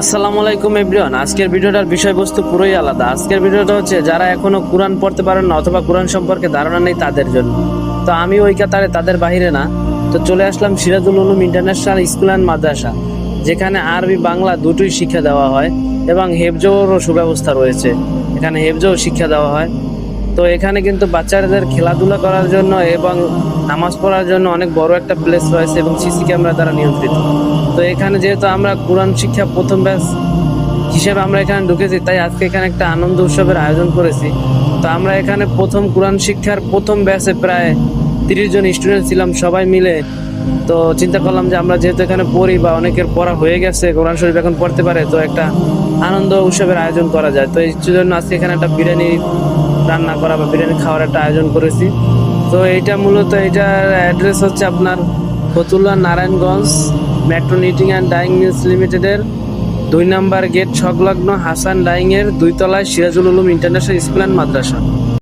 আসসালামু আলাইকুম এভরিওয়ান। আজকের ভিডিওটার বিষয়বস্তু পুরোই আলাদা। আজকের ভিডিওটা হচ্ছে যারা এখনো কোরআন পড়তে পারেন না অথবা কোরআন সম্পর্কে ধারণা নেই তাদের জন্য। তো আমি ওই কাতারে তাদের বাহিরে না, তো চলে আসলাম Sirajul Ulum international school and Madrasa, যেখানে আরবি বাংলা দুটোই শিক্ষা দেওয়া হয় এবং হেফজোরও সুব্যবস্থা রয়েছে। এখানে হেফজোও শিক্ষা দেওয়া হয়। তো এখানে কিন্তু বাচ্চাদের খেলাধুলা করার জন্য এবং নামাজ পড়ার জন্য অনেক বড় একটা প্লেস রয়েছে এবং সিসি ক্যামেরা দ্বারা নিয়ন্ত্রিত। তো এখানে যেহেতু আমরা কোরআন শিক্ষা প্রথম ব্যাচ হিসেবে আমরা এখানে ঢুকেছি, তাই আজকে এখানে একটা আনন্দ উৎসবের আয়োজন করেছি। তো আমরা এখানে প্রথম কোরআন শিক্ষার প্রথম ব্যাচে প্রায় 30 জন স্টুডেন্ট ছিলাম সবাই মিলে। তো চিন্তা করলাম যে আমরা যেহেতু এখানে পড়ি বা অনেকের পড়া হয়ে গেছে, কোরআন শরীফ এখন পড়তে পারে, তো একটা আনন্দ উৎসবের আয়োজন করা যায়। তো এই জন্য আজকে এখানে একটা বিরিয়ানি রান্না করা বা বিরিয়ানি খাওয়ার একটা আয়োজন করেছি। তো এইটা মূলত এটার অ্যাড্রেস হচ্ছে আপনার Fatullah Narayanganj metro knitting and dyeing mills লিমিটেডের 2 নম্বর গেট সংলগ্ন হাসান ডাইং এর 2 তলায় Sirajul Ulum international school and Madrasa.